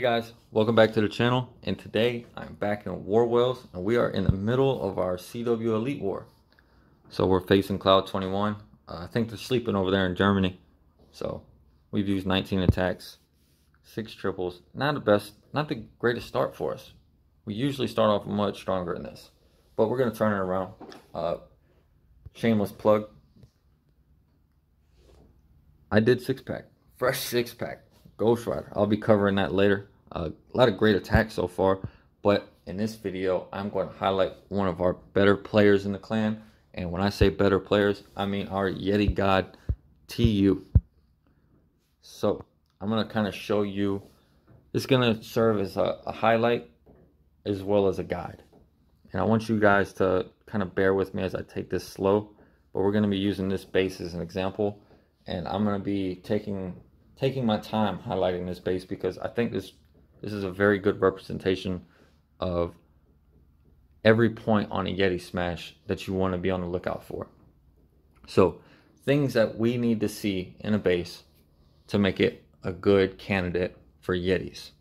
Hey guys, welcome back to the channel, and today I'm back in warwhales and we are in the middle of our CW Elite War. So we're facing Cloud 21. I think they're sleeping over there in Germany. So we've used 19 attacks, 6 triples. Not the greatest start for us. We usually start off much stronger in this, but we're going to turn it around. Shameless plug. I did 6-pack, fresh 6-pack. Ghost Rider. I'll be covering that later. A lot of great attacks so far, but in this video I'm going to highlight one of our better players in the clan, and when I say better players I mean our Yeti god TU. So I'm going to kind of show you, it's going to serve as a highlight as well as a guide, and I want you guys to kind of bear with me as I take this slow, but we're going to be using this base as an example, and I'm going to be taking my time highlighting this base because I think this is a very good representation of every point on a Yeti smash that you want to be on the lookout for. So things that we need to see in a base to make it a good candidate for Yetis.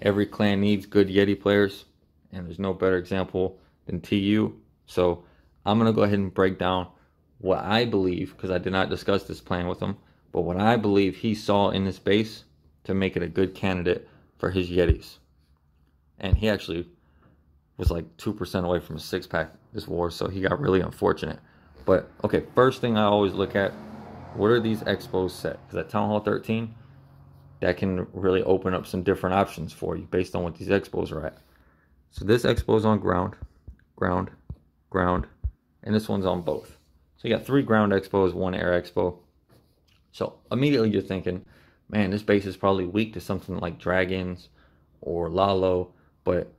Every clan needs good Yeti players, and there's no better example than TU. So I'm going to go ahead and break down what I believe, because I did not discuss this plan with him, but what I believe he saw in this base to make it a good candidate for his Yetis. And he actually was like 2% away from a 6-pack this war, so he got really unfortunate. But okay, first thing I always look at, what are these expos set? Because at Town Hall 13, that can really open up some different options for you based on what these expos are at. So this expo is on ground, ground, ground, and this one's on both. So you got 3 ground expos, 1 air expo. So immediately you're thinking, man, this base is probably weak to something like dragons or Lalo, but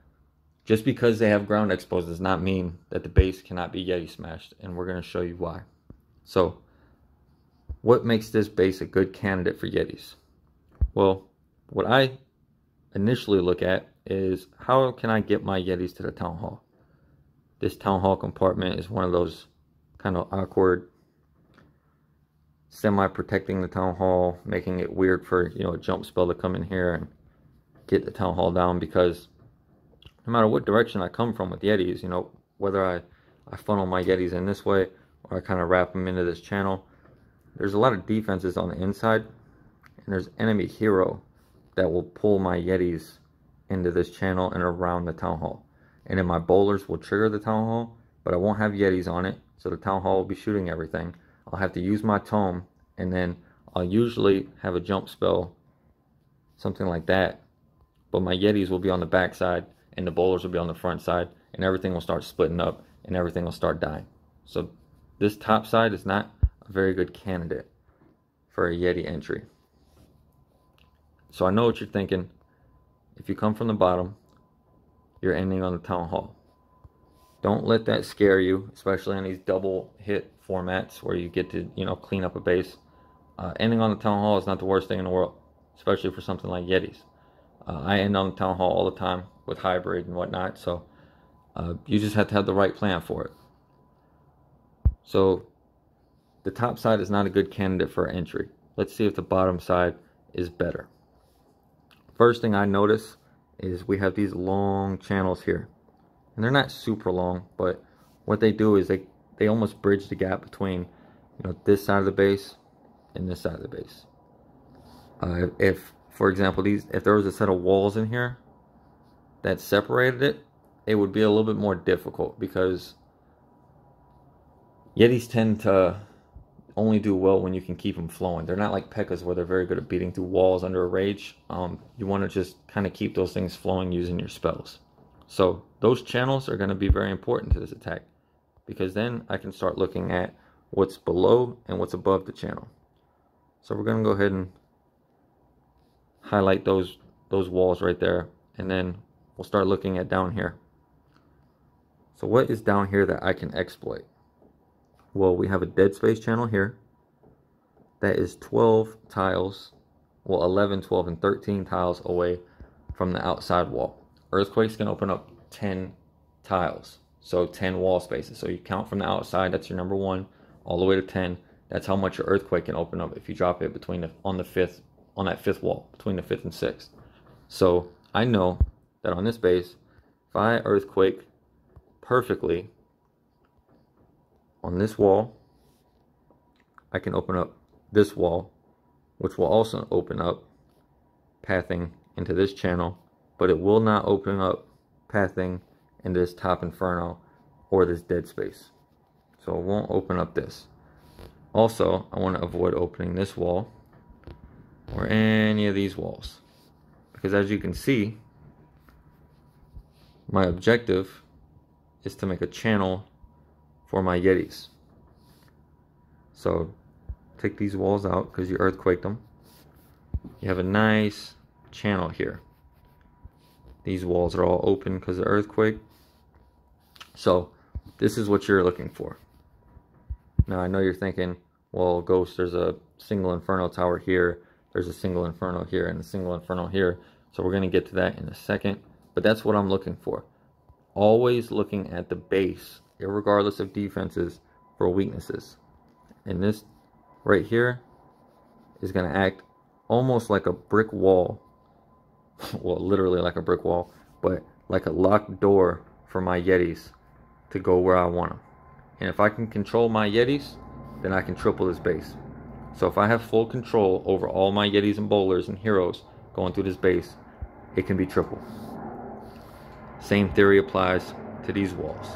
just because they have ground expos does not mean that the base cannot be Yeti smashed, and we're going to show you why. So what makes this base a good candidate for Yetis? Well, what I initially look at is, how can I get my Yetis to the Town Hall? This Town Hall compartment is one of those kind of awkward, semi-protecting the Town Hall, making it weird for, a jump spell to come in here and get the Town Hall down, because no matter what direction I come from with Yetis, whether I funnel my Yetis in this way or I kind of wrap them into this channel, there's a lot of defenses on the inside, and there's enemy hero that will pull my Yetis into this channel and around the Town Hall. And then my bowlers will trigger the Town Hall, but I won't have Yetis on it, so the Town Hall will be shooting everything. I'll have to use my tome, and then I'll usually have a jump spell, something like that. But my Yetis will be on the back side, and the bowlers will be on the front side, and everything will start splitting up, and everything will start dying. So this top side is not a very good candidate for a Yeti entry. So I know what you're thinking. If you come from the bottom, you're ending on the Town Hall. Don't let that scare you, especially on these double hit formats where you get to, clean up a base. Ending on the Town Hall is not the worst thing in the world, especially for something like Yetis. I end on the Town Hall all the time with hybrid and whatnot, so you just have to have the right plan for it. So the top side is not a good candidate for entry. Let's see if the bottom side is better. First thing I notice is we have these long channels here. And they're not super long, but what they do is they almost bridge the gap between, this side of the base and this side of the base. If, for example, if there was a set of walls in here that separated it, it would be a little bit more difficult, because Yetis tend to only do well when you can keep them flowing. They're not like P.E.K.K.A.s where they're very good at beating through walls under a rage. You want to just kind of keep those things flowing using your spells. So those channels are going to be very important to this attack, because then I can start looking at what's below and what's above the channel. So we're going to go ahead and highlight those walls right there, and then we'll start looking at down here. So what is down here that I can exploit? Well, we have a dead space channel here that is 12 tiles, well 11, 12, and 13 tiles away from the outside wall. Earthquakes can open up 10 tiles, so 10 wall spaces. So you count from the outside, that's your number 1, all the way to 10. That's how much your earthquake can open up if you drop it between on that 5th wall, between the 5th and 6th. So I know that on this base, if I earthquake perfectly on this wall, I can open up this wall, which will also open up pathing into this channel, but it will not open up pathing in this top inferno or this dead space. So it won't open up this. Also, I want to avoid opening this wall or any of these walls, because as you can see, my objective is to make a channel for my Yetis. So take these walls out because you earthquaked them. You have a nice channel here. These walls are all open because of the earthquake. So this is what you're looking for. Now I know you're thinking, well, Ghost, there's a single inferno tower here, there's a single inferno here, and a single inferno here. So we're going to get to that in a second. But that's what I'm looking for. Always looking at the base, irregardless of defenses, for weaknesses. And this right here is going to act almost like a brick wall. Well, literally like a brick wall, but like a locked door for my Yetis to go where I want them. And if I can control my Yetis, then I can triple this base. So if I have full control over all my Yetis and bowlers and heroes going through this base, it can be triple. Same theory applies to these walls.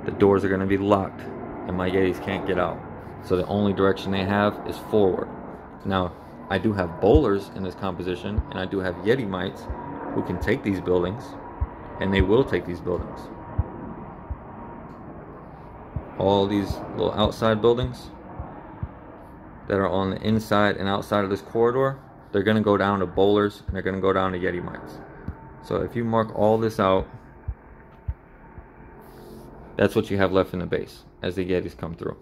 The doors are going to be locked and my Yetis can't get out. So the only direction they have is forward. Now, I do have bowlers in this composition, and I do have Yeti mites who can take these buildings, and they will take these buildings. All these little outside buildings that are on the inside and outside of this corridor, they're going to go down to bowlers, and they're going to go down to Yeti mites. So if you mark all this out, that's what you have left in the base as the Yetis come through.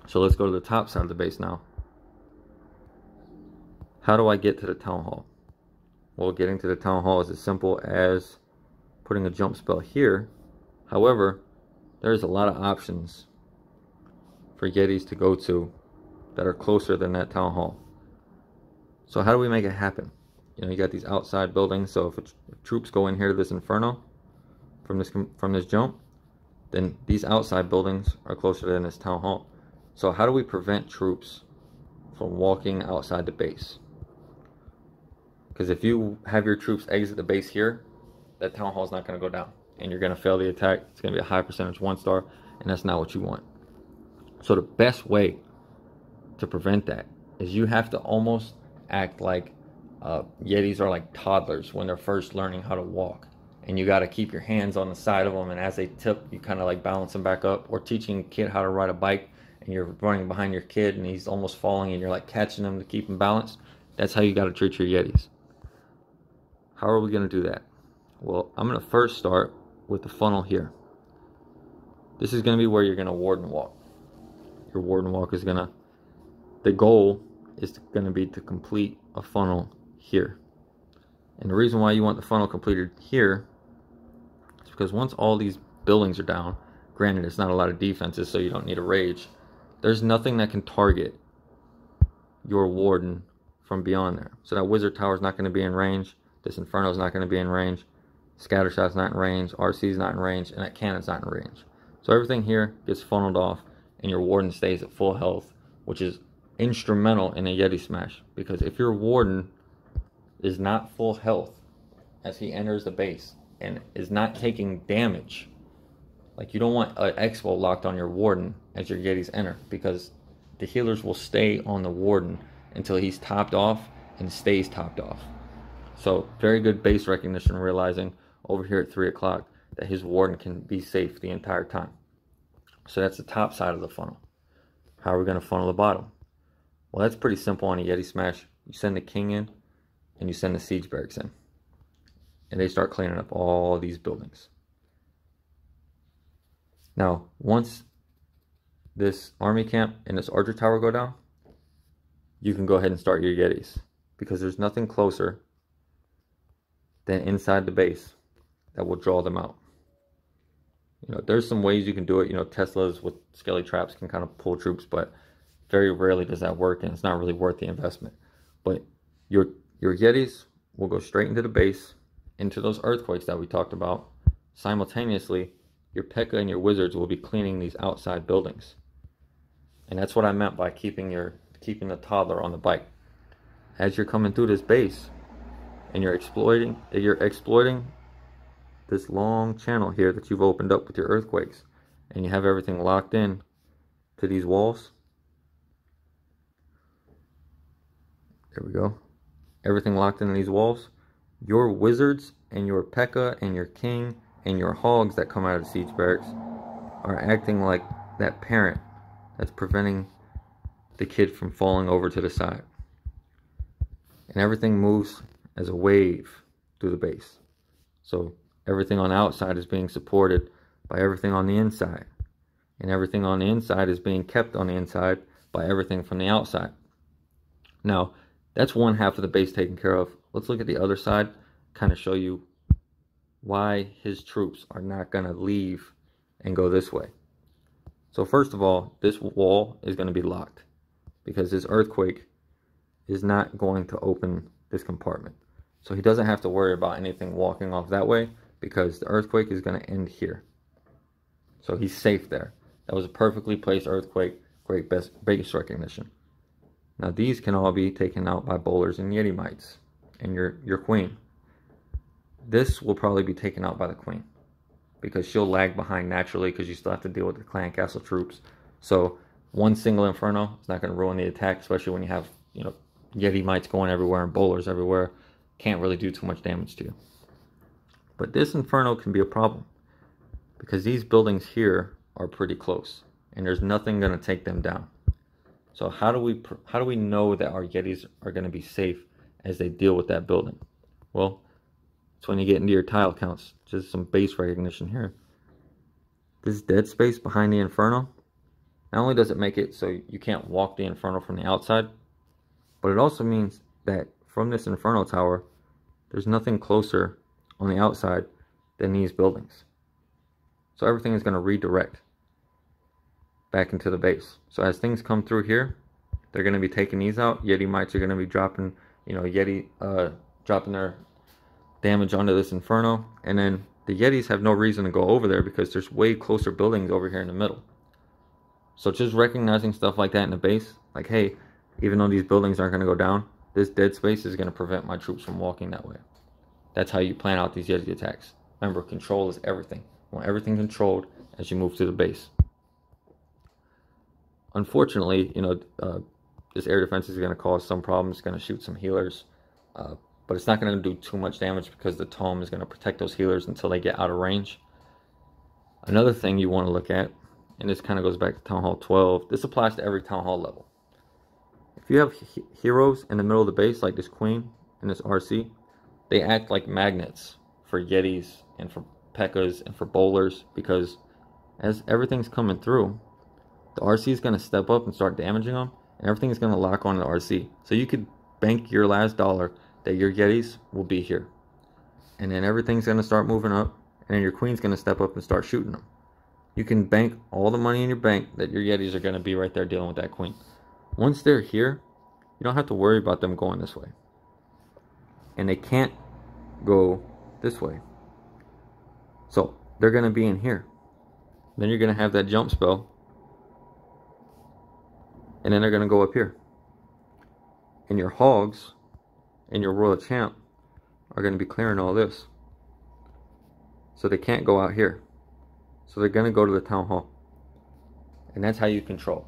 So let's go to the top side of the base now. How do I get to the town hall? Well, getting to the town hall is as simple as putting a jump spell here. However, there's a lot of options for Yetis to go to that are closer than that town hall. So how do we make it happen? You know, you got these outside buildings, so if troops go in here to this inferno from this jump, then these outside buildings are closer than this town hall. So how do we prevent troops from walking outside the base? Because if you have your troops exit the base here, that town hall is not going to go down, and you're going to fail the attack. It's going to be a high percentage 1-star, and that's not what you want. So the best way to prevent that is you have to almost act like Yetis are like toddlers when they're first learning how to walk, and you got to keep your hands on the side of them, and as they tip, you kind of like balance them back up. Or teaching a kid how to ride a bike, and you're running behind your kid, and he's almost falling, and you're like catching him to keep him balanced. That's how you got to treat your Yetis. How are we going to do that? Well, I'm going to first start with the funnel here. This is going to be where you're going to warden walk. Your warden walk is going to, the goal is going to be to complete a funnel here. And the reason why you want the funnel completed here is because once all these buildings are down, granted it's not a lot of defenses, so you don't need a rage, there's nothing that can target your warden from beyond there. So that wizard tower is not going to be in range. This inferno is not going to be in range. Scattershot's not in range. RC's not in range. And that cannon's not in range. So everything here gets funneled off, and your warden stays at full health, which is instrumental in a Yeti smash. Because if your warden is not full health as he enters the base and is not taking damage, like you don't want an expo locked on your warden as your Yetis enter, because the healers will stay on the warden until he's topped off and stays topped off. So very good base recognition, realizing over here at 3 o'clock that his warden can be safe the entire time. So that's the top side of the funnel. How are we going to funnel the bottom? Well, that's pretty simple on a Yeti smash. You send the king in and you send the siege barracks in. And they start cleaning up all these buildings. Now, once this army camp and this archer tower go down, you can go ahead and start your Yetis. Because there's nothing closer than inside the base that will draw them out. You know, there's some ways you can do it. You know, Teslas with skelly traps can kind of pull troops, but very rarely does that work, and it's not really worth the investment. But your Your Yetis will go straight into the base, into those earthquakes that we talked about. Simultaneously, your P.E.K.K.A. and your wizards will be cleaning these outside buildings. And that's what I meant by keeping the toddler on the bike. As you're coming through this base and you're exploiting this long channel here that you've opened up with your earthquakes, and you have everything locked in to these walls. There we go. Everything locked into these walls. Your wizards and your P.E.K.K.A. and your king and your hogs that come out of the siege barracks are acting like that parent that's preventing the kid from falling over to the side. And everything moves as a wave through the base. So everything on the outside is being supported by everything on the inside. And everything on the inside is being kept on the inside by everything from the outside. Now, that's one half of the base taken care of. Let's look at the other side, kind of show you why his troops are not going to leave and go this way. So first of all, this wall is going to be locked because this earthquake is not going to open this compartment. So he doesn't have to worry about anything walking off that way because the earthquake is going to end here. So he's safe there. That was a perfectly placed earthquake, great base recognition. Now these can all be taken out by bowlers and Yeti mites and your queen. This will probably be taken out by the queen because she'll lag behind naturally because you still have to deal with the clan castle troops. So one single inferno is not going to ruin the attack, especially when you have, you know, Yeti mites going everywhere and bowlers everywhere. Can't really do too much damage to you. But this inferno can be a problem because these buildings here are pretty close and there's nothing going to take them down. So how do we know that our Yetis are going to be safe as they deal with that building? Well, it's when you get into your tile counts. Just some base recognition here. This dead space behind the inferno, not only does it make it so you can't walk the inferno from the outside, but it also means that from this inferno tower, there's nothing closer on the outside than these buildings. So everything is going to redirect back into the base. So as things come through here, they're going to be taking these out. Yeti mites are going to be dropping, dropping their damage onto this inferno. And then the Yetis have no reason to go over there because there's way closer buildings over here in the middle. So just recognizing stuff like that in the base, like, hey, even though these buildings aren't going to go down, this dead space is going to prevent my troops from walking that way. That's how you plan out these Yeti attacks. Remember, control is everything. You want everything controlled as you move to the base. Unfortunately, this air defense is going to cause some problems. It's going to shoot some healers, but it's not going to do too much damage because the tome is going to protect those healers until they get out of range. Another thing you want to look at, and this kind of goes back to Town Hall 12, this applies to every Town Hall level. If you have heroes in the middle of the base, like this queen and this RC, they act like magnets for Yetis and for P.E.K.K.As and for bowlers, because as everything's coming through, the RC is going to step up and start damaging them, and everything is going to lock on the RC. So you could bank your last dollar that your Yetis will be here. And then everything's going to start moving up, and then your queen's going to step up and start shooting them. You can bank all the money in your bank that your Yetis are going to be right there dealing with that queen. Once they're here, you don't have to worry about them going this way. And they can't go this way. So they're going to be in here. Then you're going to have that jump spell. And then they're going to go up here. And your hogs and your royal champ are going to be clearing all this. So they can't go out here. So they're going to go to the town hall. And that's how you control.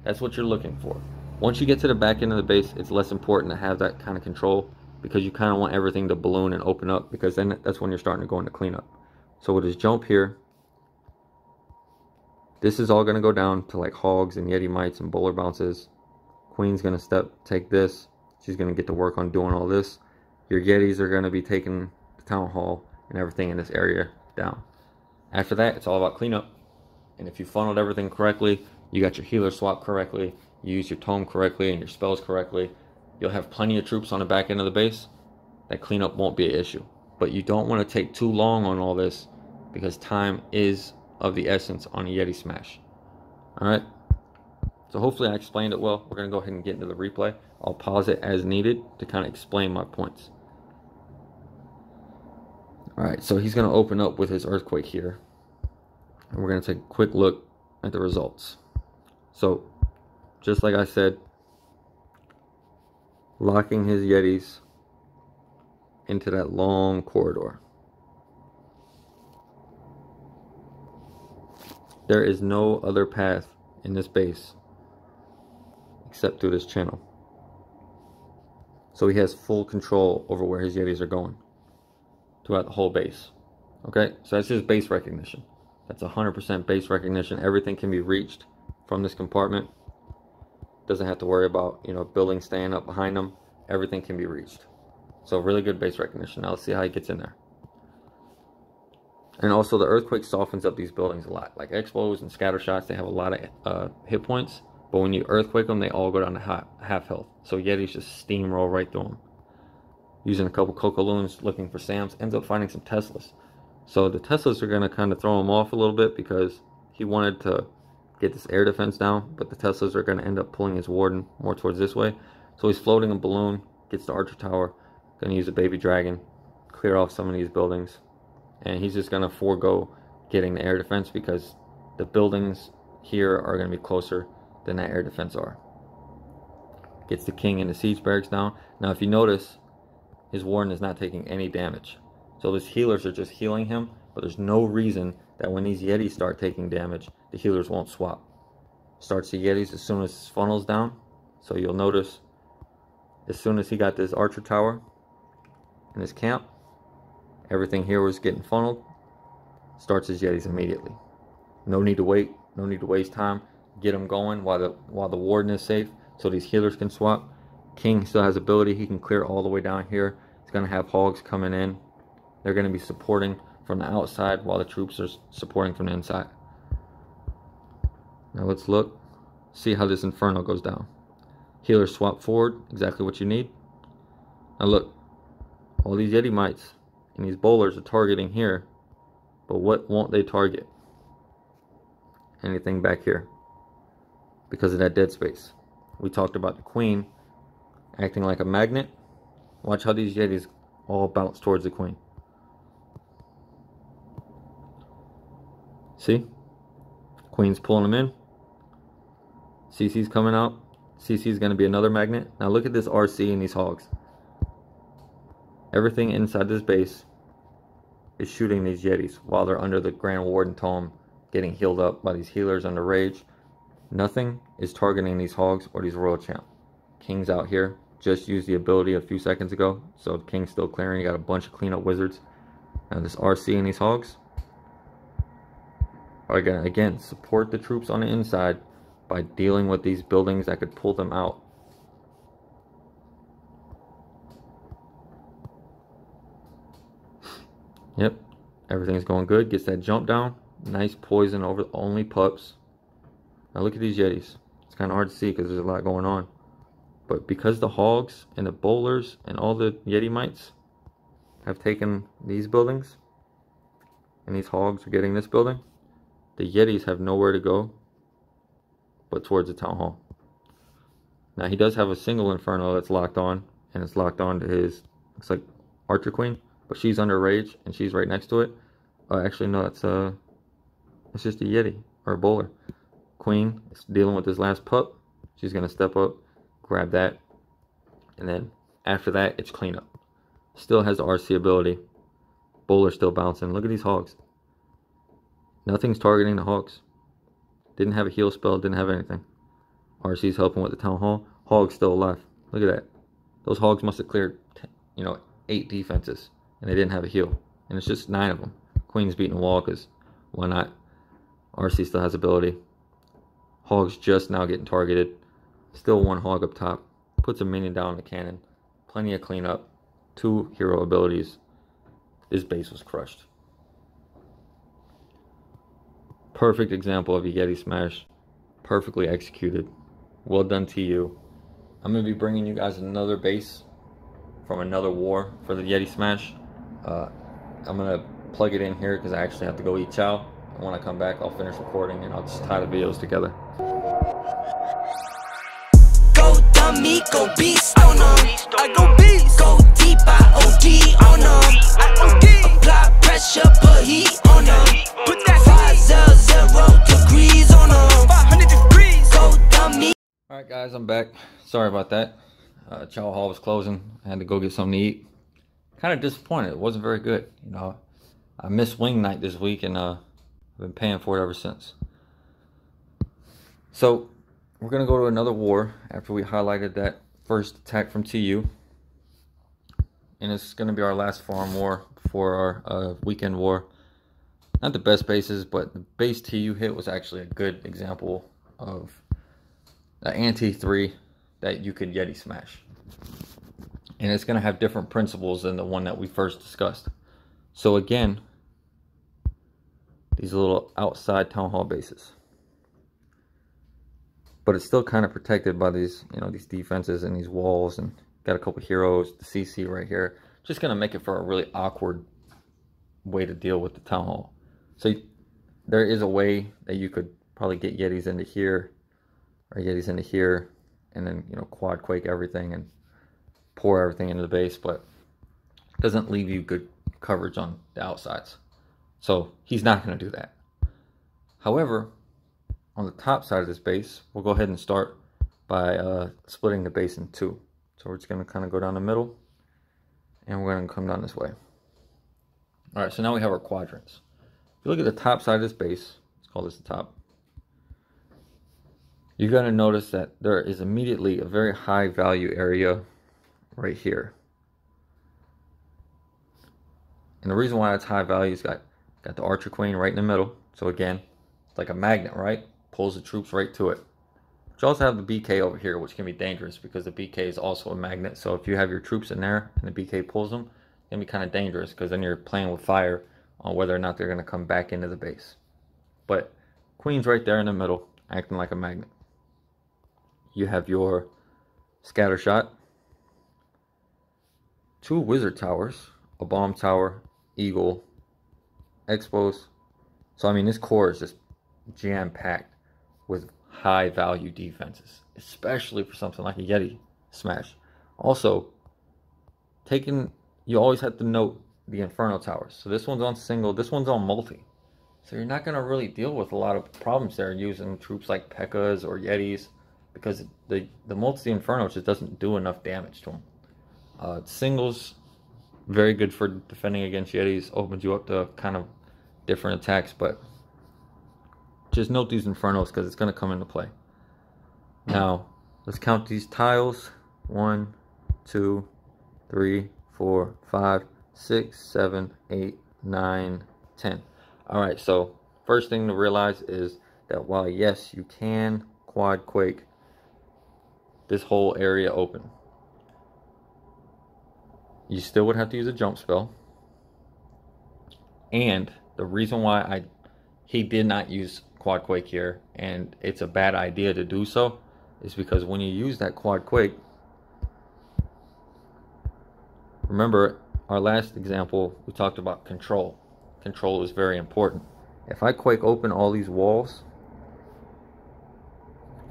That's what you're looking for. Once you get to the back end of the base, it's less important to have that kind of control, because you kind of want everything to balloon and open up, because then that's when you're starting to go into cleanup. So with his jump here, this is all going to go down to like hogs and Yeti mites and bowler bounces. Queen's going to take this. She's going to get to work on doing all this. Your Yetis are going to be taking the town hall and everything in this area down. After that, it's all about cleanup. And if you funneled everything correctly, you got your healer swap correctly, you use your tome correctly and your spells correctly, you'll have plenty of troops on the back end of the base. That cleanup won't be an issue. But you don't want to take too long on all this, because time is of the essence on a Yeti smash. Alright? So hopefully I explained it well. We're going to go ahead and get into the replay. I'll pause it as needed to kind of explain my points. All right, so he's going to open up with his earthquake here. And we're going to take a quick look at the results. So, just like I said, locking his Yetis into that long corridor. There is no other path in this base except through this channel. So he has full control over where his Yetis are going throughout the whole base. Okay, so that's his base recognition. That's 100% base recognition. Everything can be reached from this compartment. Doesn't have to worry about, you know, buildings staying up behind him. Everything can be reached. So really good base recognition. Now let's see how he gets in there. And also the earthquake softens up these buildings a lot. Like expos and scatter shots, they have a lot of hit points. But when you earthquake them, they all go down to half health. So Yetis just steamroll right through them. Using a couple Coco Loons, looking for Sams, ends up finding some Teslas. So the Teslas are going to kind of throw him off a little bit because he wanted to get this air defense down. But the Teslas are going to end up pulling his Warden more towards this way. So he's floating a balloon, gets the Archer Tower, going to use a Baby Dragon, clear off some of these buildings. And he's just going to forego getting the air defense because the buildings here are going to be closer than that air defense are. Gets the King and the Siege Barracks down. Now if you notice, his Warden is not taking any damage. So these healers are just healing him, but there's no reason that when these Yetis start taking damage, the healers won't swap. Starts the Yetis as soon as his funnel's down. So you'll notice as soon as he got this Archer Tower in his camp, everything here was getting funneled. Starts his Yetis immediately. No need to wait. No need to waste time. Get him going while the Warden is safe, so these healers can swap. King still has ability. He can clear all the way down here. He's going to have hogs coming in. They're going to be supporting from the outside while the troops are supporting from the inside. Now let's look. See how this Inferno goes down. Healers swap forward. Exactly what you need. Now look. All these Yeti mites and these bowlers are targeting here. But what won't they target? Anything back here. Because of that dead space. We talked about the Queen acting like a magnet. Watch how these Yetis all bounce towards the Queen. See? Queen's pulling them in. CC's coming out. CC's going to be another magnet. Now look at this RC and these hogs. Everything inside this base is shooting these Yetis while they're under the Grand Warden Tome, getting healed up by these healers under rage. Nothing is targeting these hogs or these Royal Champ. King's out here. Just used the ability a few seconds ago. So King's still clearing. You got a bunch of cleanup wizards. Now this RC and these hogs are going to, again, support the troops on the inside by dealing with these buildings that could pull them out. Yep. Everything's going good. Gets that jump down. Nice poison over only pups. Now look at these Yetis. It's kind of hard to see because there's a lot going on. But because the hogs and the bowlers and all the Yeti mites have taken these buildings, and these hogs are getting this building, the Yetis have nowhere to go but towards the town hall. Now he does have a single Inferno that's locked on, and it's locked on to his, looks like Archer Queen, but she's under rage and she's right next to it. Actually no, it's just a Yeti or a bowler. Queen is dealing with this last pup. She's going to step up, grab that, and then after that, it's cleanup. Still has the RC ability. Bowler still bouncing. Look at these hogs. Nothing's targeting the hogs. Didn't have a heal spell, didn't have anything. RC's helping with the town hall. Hog's still alive. Look at that. Those hogs must have cleared, 8 defenses, and they didn't have a heal. And it's just 9 of them. Queen's beating the wall because why not? RC still has ability. Hog's just now getting targeted. Still 1 hog up top. Puts a minion down in the cannon. Plenty of cleanup. 2 hero abilities. This base was crushed. Perfect example of a Yeti smash. Perfectly executed. Well done to you. I'm going to be bringing you guys another base from another war for the Yeti smash. I'm going to plug it in here because I actually have to go eat chow. And when I come back, I'll finish recording and I'll just tie the videos together. on me, go beast on them. I go beast, go deep, I OD on them. I OD, apply pressure, put heat on them. Put that 500 degrees on them. 500 degrees, go dummy. All right, guys, I'm back. Sorry about that. Chow Hall was closing. I had to go get something to eat. Kind of disappointed. It wasn't very good. You know, I missed wing night this week, and I've been paying for it ever since. So we're gonna go to another war after we highlighted that first attack from TU, and it's gonna be our last farm war before our weekend war. Not the best bases, but the base TU hit was actually a good example of the anti-3 that you could Yeti smash. And it's going to have different principles than the one that we first discussed. So again, these little outside town hall bases. But it's still kind of protected by these, you know, these defenses and these walls, and got a couple heroes, the CC right here. Just going to make it for a really awkward way to deal with the town hall. So there is a way that you could probably get Yetis into here, or Yetis into here, and then, you know, quad quake everything and pour everything into the base, but it doesn't leave you good coverage on the outsides. So he's not going to do that. However, on the top side of this base, we'll go ahead and start by splitting the base in two. So we're just going to kind of go down the middle, and we're going to come down this way. All right, so now we have our quadrants. If you look at the top side of this base, let's call this the top, you're going to notice that there is immediately a very high value area right here. And the reason why it's high value is got the Archer Queen right in the middle. So again, it's like a magnet, right? Pulls the troops right to it. But you also have the BK over here, which can be dangerous because the BK is also a magnet. So if you have your troops in there and the BK pulls them, it can be kind of dangerous because then you're playing with fire on whether or not they're going to come back into the base. But Queen's right there in the middle, acting like a magnet. You have your scatter shot, two wizard towers, a bomb tower, eagle, expos. So I mean, this core is just jam-packed with high value defenses, especially for something like a Yeti smash. Also, you always have to note the Inferno towers. So this one's on single, this one's on multi. So you're not going to really deal with a lot of problems there using troops like P.E.K.K.A.s or Yetis, because the multi Inferno just doesn't do enough damage to them. Singles, very good for defending against Yetis, opens you up to kind of different attacks, but just note these Infernos because it's going to come into play. Now, let's count these tiles. 1, 2, 3, 4, 5, 6, 7, 8, 9, 10. Alright, so first thing to realize is that while yes, you can quad quake this whole area open, you still would have to use a jump spell. And the reason why he did not use quad quake here, and it's a bad idea to do so, is because when you use that quad quake, remember our last example, we talked about control. Control is very important. If I quake open all these walls,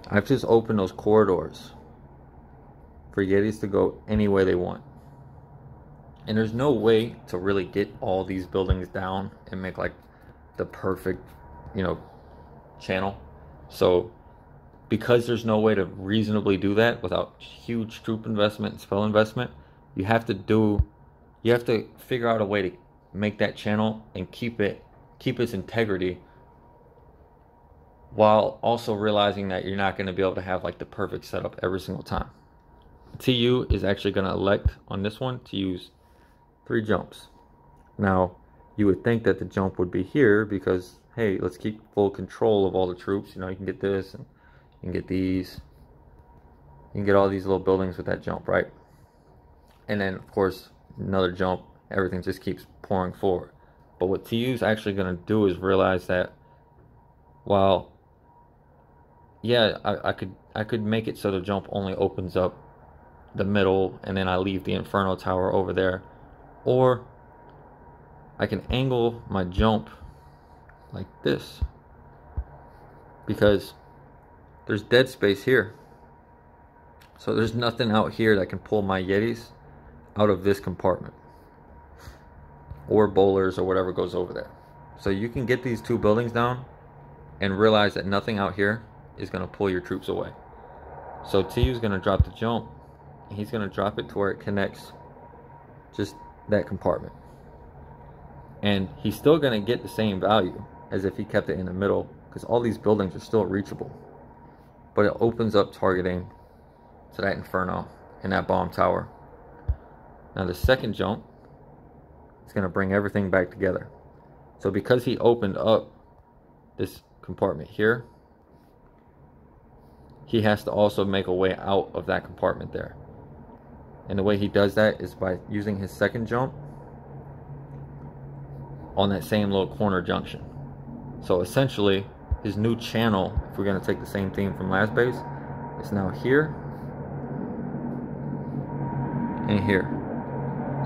I've just opened those corridors for Yetis to go any way they want. And there's no way to really get all these buildings down and make like the perfect, you know, channel. So because there's no way to reasonably do that without huge troop investment and spell investment, you have to figure out a way to make that channel and keep its integrity, while also realizing that you're not going to be able to have like the perfect setup every single time. TU is actually going to elect on this one to use 3 jumps. Now, you would think that the jump would be here because, hey, let's keep full control of all the troops. You know, you can get this, and you can get these. You can get all these little buildings with that jump, right? And then, of course, another jump. Everything just keeps pouring forward. But what TU's actually going to do is realize that, while, yeah, I could make it so the jump only opens up the middle, and then I leave the Inferno Tower over there. Or I can angle my jump like this, because there's dead space here. So there's nothing out here that can pull my Yetis out of this compartment, or bowlers or whatever goes over there. So you can get these 2 buildings down and realize that nothing out here is going to pull your troops away. So TU's going to drop the jump. He's going to drop it to where it connects just that compartment. And he's still going to get the same value as if he kept it in the middle, because all these buildings are still reachable. But it opens up targeting to that Inferno and that bomb tower. Now the second jump is going to bring everything back together. So because he opened up this compartment here, he has to also make a way out of that compartment there. And the way he does that is by using his second jump on that same little corner junction. So essentially, his new channel, if we're going to take the same theme from last base, is now here and here.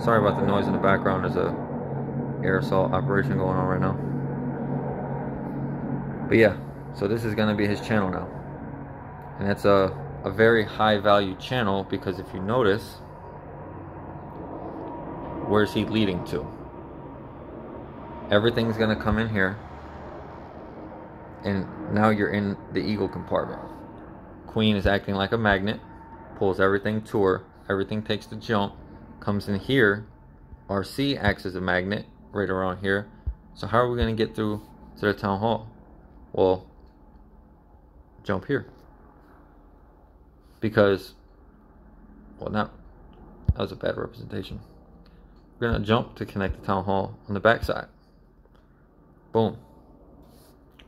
Sorry about the noise in the background. There's a air assault operation going on right now. But yeah, so this is going to be his channel now. And it's a very high value channel, because if you notice, where's he leading to? Everything's going to come in here, and now you're in the eagle compartment. Queen is acting like a magnet, pulls everything to her, everything takes the jump, comes in here. RC acts as a magnet right around here. So how are we going to get through to the town hall? Well, jump here. Because, well, that was a bad representation. We're going to jump to connect the town hall on the backside. Boom.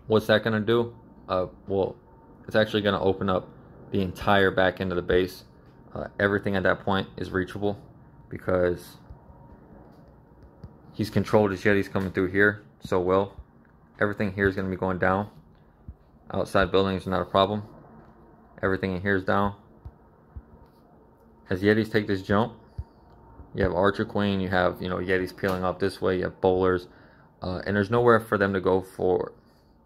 What's that going to do? Well, it's actually going to open up the entire back end of the base. Everything at that point is reachable, because he's controlled his Yetis coming through here so well. Everything here is going to be going down. Outside buildings are not a problem. Everything in here is down. As Yetis take this jump, you have Archer Queen, you have, Yetis peeling off this way, you have bowlers, and there's nowhere for them to go forward,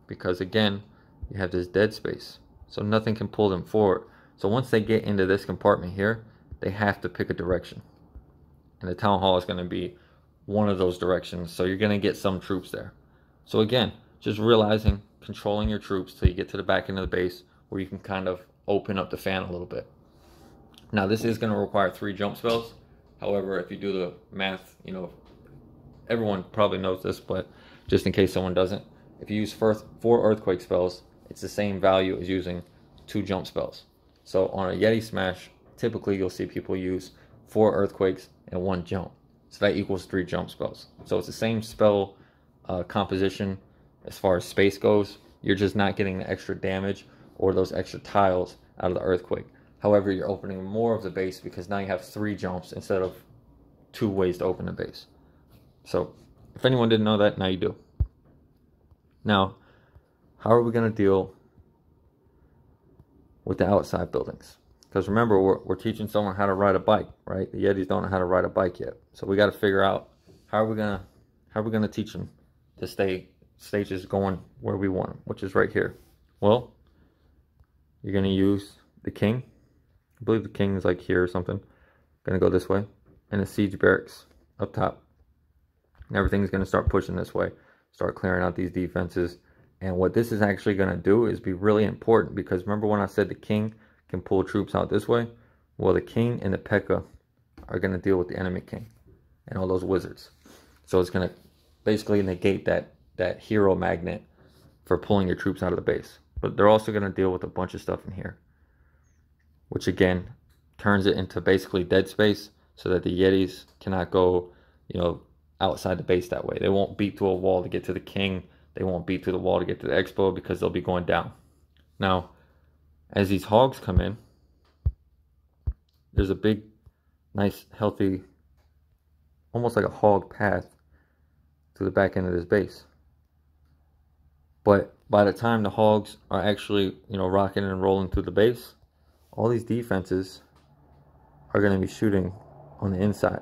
because again, you have this dead space, so nothing can pull them forward. So once they get into this compartment here, they have to pick a direction, and the town hall is going to be one of those directions. So you're going to get some troops there. So again, just realizing, controlling your troops till you get to the back end of the base, where you can kind of open up the fan a little bit. Now this is going to require 3 jump spells. However, if you do the math, everyone probably knows this, but just in case someone doesn't, if you use 4 earthquake spells, it's the same value as using 2 jump spells. So on a Yeti smash, typically you'll see people use 4 earthquakes and 1 jump. So that equals 3 jump spells. So it's the same spell composition as far as space goes. You're just not getting the extra damage or those extra tiles out of the earthquake. However, you're opening more of the base, because now you have 3 jumps instead of 2 ways to open the base. So if anyone didn't know that, now you do. Now, how are we going to deal with the outside buildings? Because remember, we're teaching someone how to ride a bike, right? The Yetis don't know how to ride a bike yet. So we got to figure out how are we going to teach them to stay stages going where we want them, which is right here. Well, you're going to use the king. I believe the king is like here or something. Going to go this way, and the siege barracks up top. And everything's going to start pushing this way, start clearing out these defenses. And what this is actually going to do is be really important, because remember when I said the king can pull troops out this way? Well, the king and the P.E.K.K.A. are going to deal with the enemy king and all those wizards. So it's going to basically negate that hero magnet for pulling your troops out of the base. But they're also going to deal with a bunch of stuff in here, which again turns it into basically dead space, so that the Yetis cannot go, outside the base that way. They won't beat through a wall to get to the king. They won't beat through the wall to get to the expo, because they'll be going down. Now, as these hogs come in, there's a big, nice, healthy, almost like a hog path to the back end of this base. But by the time the hogs are actually, rocking and rolling through the base, all these defenses are going to be shooting on the inside.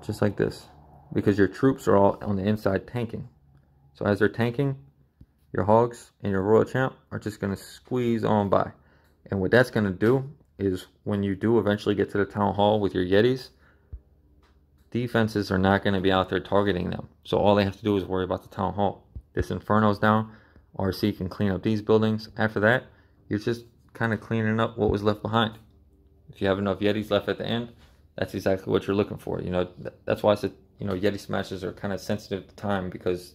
Just like this. Because your troops are all on the inside tanking. So as they're tanking, your hogs and your royal champ are just going to squeeze on by. And what that's going to do is when you do eventually get to the town hall with your Yetis, defenses are not going to be out there targeting them. So all they have to do is worry about the town hall. This Inferno's down. RC can clean up these buildings. After that, you're just kind of cleaning up what was left behind. If you have enough Yetis left at the end, that's exactly what you're looking for. You know, that's why I said, you know, Yeti smashes are kind of sensitive to time, because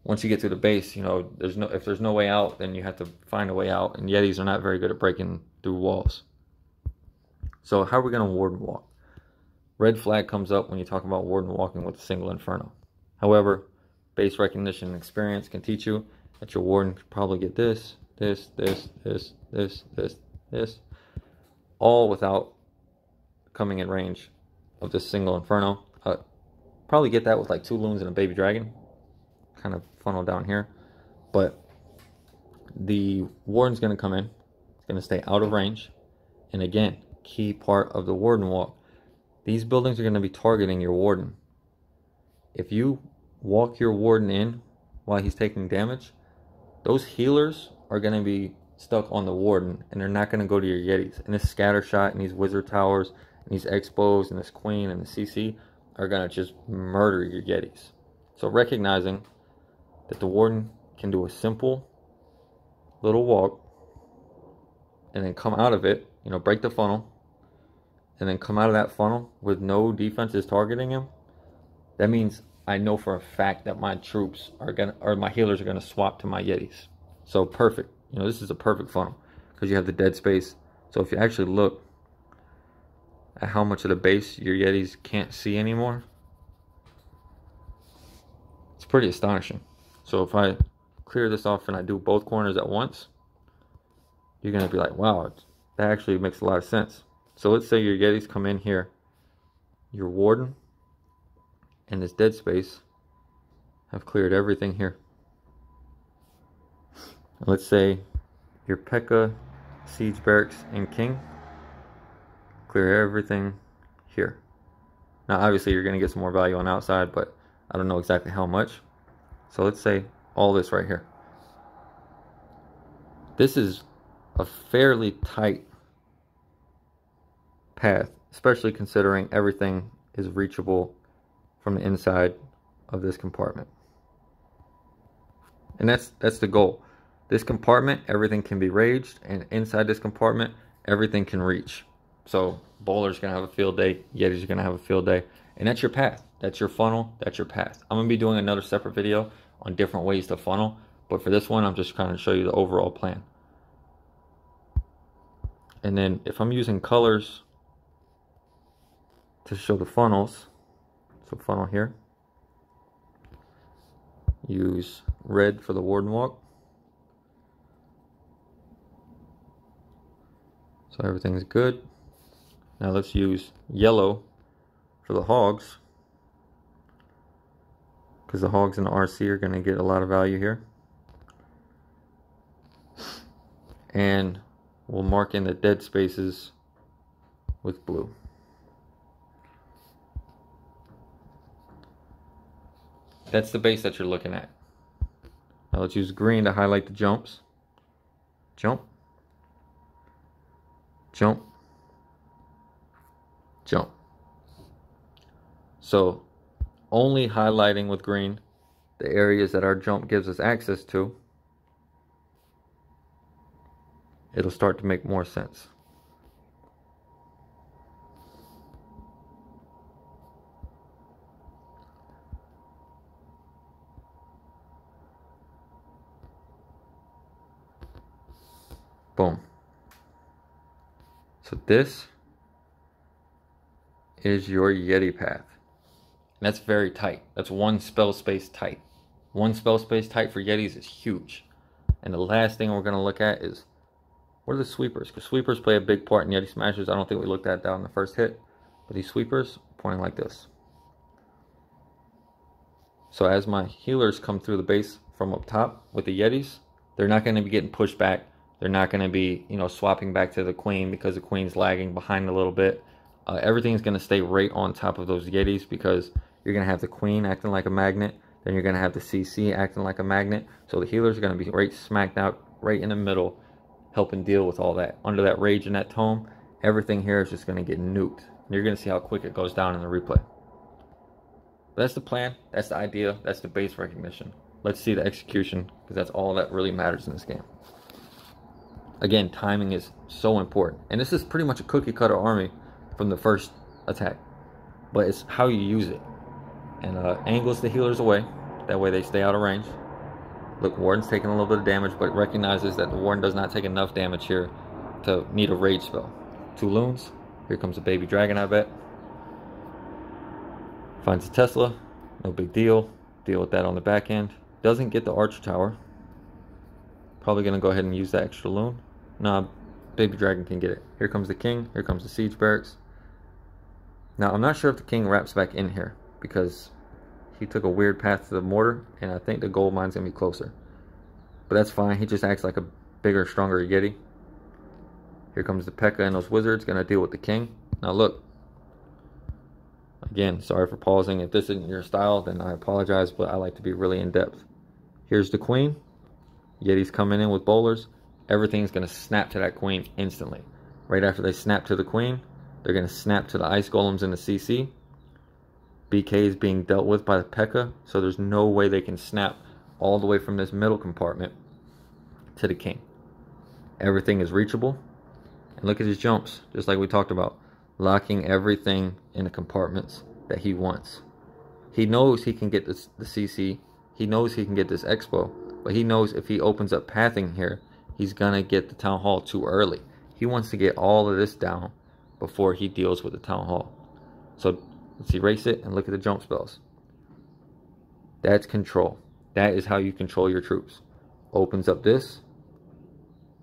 once you get to the base, you know, if there's no way out, then you have to find a way out, and Yetis are not very good at breaking through walls. So how are we going to warden walk? Red flag comes up when you talk about warden walking with a single Inferno. However, base recognition and experience can teach you that your warden could probably get this, all without coming in range of this single Inferno. Probably get that with like 2 loons and a baby dragon, kind of funnel down here. But the warden's going to come in, it's going to stay out of range, and again, key part of the warden walk, these buildings are going to be targeting your warden. If you walk your warden in while he's taking damage, those healers are going to be stuck on the warden, and they're not going to go to your Yetis. And this scatter shot and these wizard towers and these expos and this queen and the CC are going to just murder your Yetis. So recognizing that the warden can do a simple little walk and then come out of it, you know, break the funnel, and then come out of that funnel with no defenses targeting him, that means I know for a fact that my troops are gonna, or my healers are gonna swap to my Yetis. So perfect. You know, this is a perfect funnel because you have the dead space. So if you actually look at how much of the base your Yetis can't see anymore, it's pretty astonishing. So if I clear this off and I do both corners at once, you're gonna be like, wow, that actually makes a lot of sense. So let's say your Yetis come in here, your warden and this dead space have cleared everything here. Let's say your P.E.K.K.A, Siege Barracks, and King clear everything here. Now obviously you're going to get some more value on the outside, but I don't know exactly how much. So let's say all this right here. This is a fairly tight path, especially considering everything is reachable from the inside of this compartment. And that's the goal. This compartment, everything can be raged, and inside this compartment, everything can reach. So bowler's gonna have a field day, Yetis are gonna have a field day, and that's your path. That's your funnel, that's your path. I'm gonna be doing another separate video on different ways to funnel, but for this one, I'm just trying to show you the overall plan. And then if I'm using colors to show the funnels, so funnel here, use red for the warden walk. So everything's good. Now let's use yellow for the hogs, because the hogs and the RC are going to get a lot of value here. And we'll mark in the dead spaces with blue. That's the base that you're looking at. Now let's use green to highlight the jumps. Jump. Jump. Jump. So only highlighting with green the areas that our jump gives us access to, it'll start to make more sense. Boom. So this is your Yeti path. And that's very tight. That's one spell space tight. One spell space tight for Yetis is huge. And the last thing we're going to look at is, what are the sweepers? Because sweepers play a big part in Yeti Smashers. I don't think we looked at that on the first hit. But these sweepers are pointing like this. So as my healers come through the base from up top with the Yetis, they're not going to be getting pushed back. They're not going to be, you know, swapping back to the queen because the queen's lagging behind a little bit. Everything's going to stay right on top of those Yetis, because you're going to have the queen acting like a magnet. Then you're going to have the CC acting like a magnet. So the healers are going to be right smacked out right in the middle. helping deal with all that. Under that rage and that tome, everything here is just going to get nuked. And you're going to see how quick it goes down in the replay. But that's the plan, that's the idea, that's the base recognition. Let's see the execution, because that's all that really matters in this game. Again, timing is so important. And this is pretty much a cookie cutter army from the first attack. But it's how you use it. And angles the healers away. That way they stay out of range. Look, Warden's taking a little bit of damage, but recognizes that the Warden does not take enough damage here to need a rage spell. 2 loons. Here comes a baby dragon, I bet. Finds a Tesla. No big deal. Deal with that on the back end. Doesn't get the Archer Tower. Probably going to go ahead and use that extra loon. Nah, baby dragon can get it. Here comes the king. Here comes the siege barracks. Now, I'm not sure if the king wraps back in here, because he took a weird path to the mortar, and I think the gold mine's going to be closer. But that's fine. He just acts like a bigger, stronger Yeti. Here comes the P.E.K.K.A. and those wizards going to deal with the king. Now, look. Again, sorry for pausing. If this isn't your style, then I apologize, but I like to be really in-depth. Here's the queen. Yeti's coming in with bowlers. Everything's going to snap to that queen instantly. Right after they snap to the queen, they're going to snap to the ice golems in the CC. BK is being dealt with by the P.E.K.K.A. So there's no way they can snap all the way from this middle compartment to the king. Everything is reachable. And look at his jumps, just like we talked about. Locking everything in the compartments that he wants. He knows he can get the CC. He knows he can get this Expo. But he knows if he opens up pathing here, he's going to get the Town Hall too early. He wants to get all of this down before he deals with the Town Hall. So let's erase it and look at the jump spells. That's control. That is how you control your troops. Opens up this,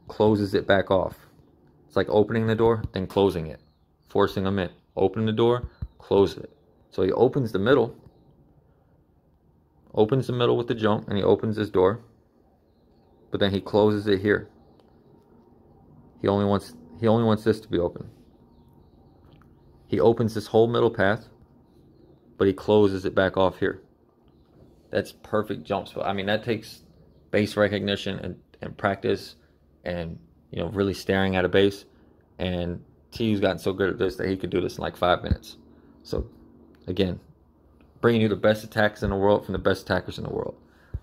closes it back off. It's like opening the door, then closing it. Forcing them in. Open the door, close it. So he opens the middle. Opens the middle with the jump, and he opens his door. But then he closes it here. He only wants this to be open. He opens this whole middle path, but he closes it back off here. That's perfect jump spell. I mean, that takes base recognition and practice, and really staring at a base. And TU's gotten so good at this that he could do this in like 5 minutes. So again, bringing you the best attacks in the world from the best attackers in the world.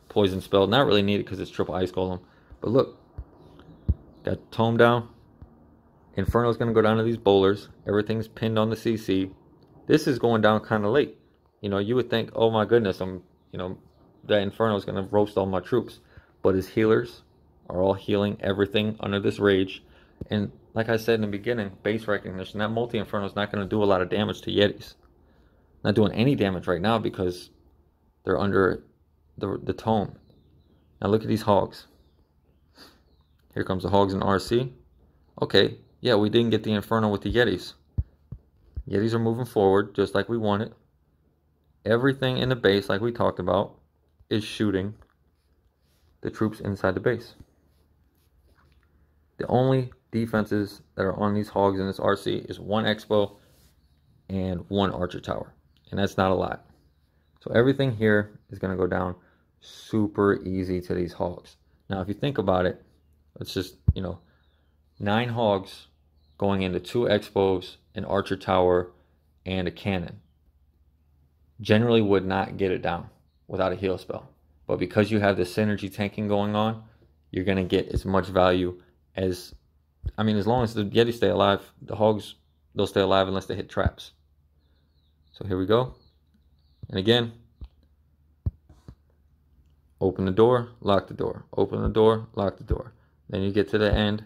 Poison spell, not really needed because it's triple ice golem. But look, got tome down. Inferno's going to go down to these bowlers. Everything's pinned on the CC. This is going down kind of late. You would think, oh my goodness, that Inferno's going to roast all my troops. But his healers are all healing everything under this rage. And like I said in the beginning, base recognition, that multi-Inferno is not going to do a lot of damage to Yetis. Not doing any damage right now because they're under the tome. Now look at these hogs. Here comes the hogs in RC. Okay, yeah, we didn't get the Inferno with the Yetis. Yetis are moving forward just like we wanted. Everything in the base, like we talked about, is shooting the troops inside the base. The only defenses that are on these hogs in this RC is 1 Expo and 1 Archer Tower. And that's not a lot. So everything here is going to go down super easy to these hogs. Now, if you think about it, it's just, 9 hogs going into 2 Expos, an Archer Tower, and a cannon. Generally would not get it down without a heal spell. But because you have this synergy tanking going on, you're going to get as much value as... as long as the Yeti stay alive, the hogs, they'll stay alive unless they hit traps. So here we go. And again, open the door, lock the door. Open the door, lock the door. Then you get to the end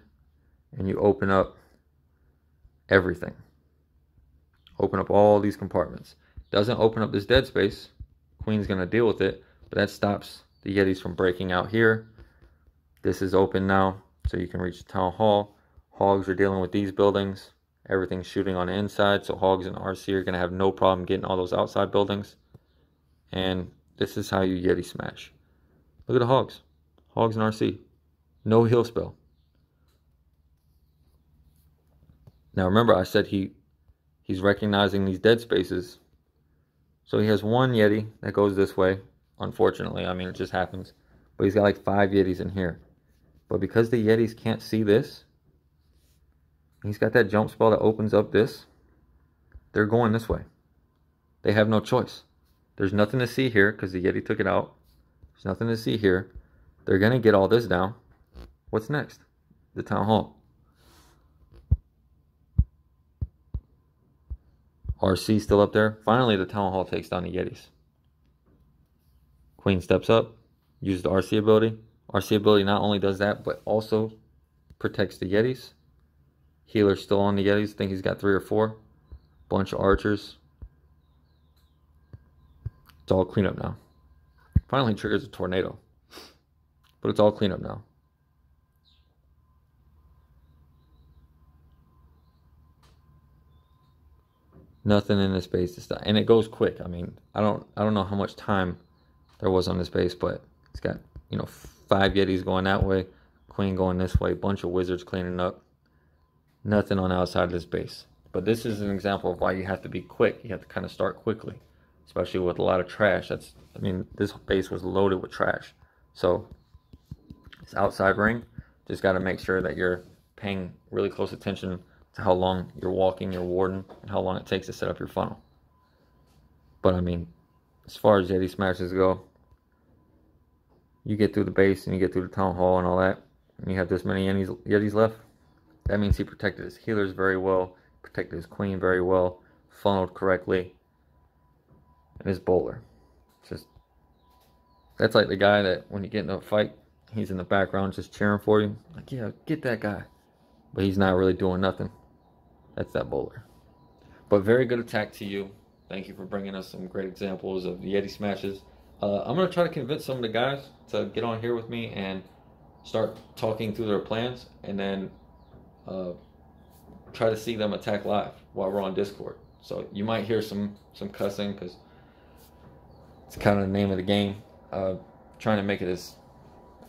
and you open up everything. Open up all these compartments. Doesn't open up this dead space. Queen's going to deal with it, but that stops the Yetis from breaking out here. This is open now, so you can reach the Town Hall. Hogs are dealing with these buildings. Everything's shooting on the inside, so hogs and RC are going to have no problem getting all those outside buildings. And this is how you Yeti smash. Look at the hogs. Hogs and RC. No heal spell. Now remember, I said he's recognizing these dead spaces. So he has 1 Yeti that goes this way. Unfortunately, it just happens. But he's got like 5 Yetis in here. But because the Yetis can't see this, he's got that jump spell that opens up this. They're going this way. They have no choice. There's nothing to see here because the Yeti took it out. There's nothing to see here. They're going to get all this down. What's next? The Town Hall. RC still up there. Finally, the Town Hall takes down the Yetis. Queen steps up. Uses the RC ability. RC ability not only does that, but also protects the Yetis. Healer's still on the Yetis. I think he's got 3 or 4. Bunch of archers. It's all cleanup now. Finally triggers a tornado. But it's all cleanup now. Nothing in this base to stop. And it goes quick. I mean, I don't know how much time there was on this base, but it's got, you know, 5 Yetis going that way, Queen going this way, bunch of wizards cleaning up. Nothing on the outside of this base. But this is an example of why you have to be quick. You have to kind of start quickly, especially with a lot of trash. I mean, this base was loaded with trash. So this outside ring, just got to make sure that you're paying really close attention to how long you're walking, you're warding, and how long it takes to set up your funnel. But I mean, as far as Yeti smashes go, you get through the base and you get through the Town Hall and all that, and you have this many Yetis left. That means he protected his healers very well, protected his Queen very well, funneled correctly, and his bowler. That's like the guy that when you get in a fight, he's in the background just cheering for you. Like, yeah, get that guy. But he's not really doing nothing. That's that bowler. But very good attack to you. Thank you for bringing us some great examples of Yeti smashes. I'm going to try to convince some of the guys to get on here with me and start talking through their plans, and then try to see them attack live while we're on Discord. So you might hear some cussing because it's kind of the name of the game. Trying to make it as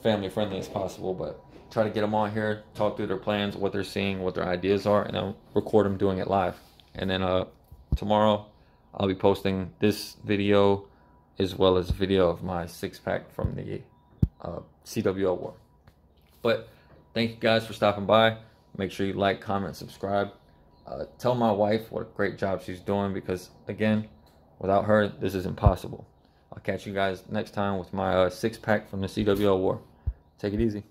family friendly as possible, but try to get them on here, talk through their plans, what they're seeing, what their ideas are, and I'll record them doing it live. And then tomorrow I'll be posting this video as well as a video of my 6-pack from the CWL War. But thank you guys for stopping by. Make sure you like, comment, subscribe. Tell my wife what a great job she's doing, because again, without her, this is impossible. I'll catch you guys next time with my 6-pack from the CWL War. Take it easy.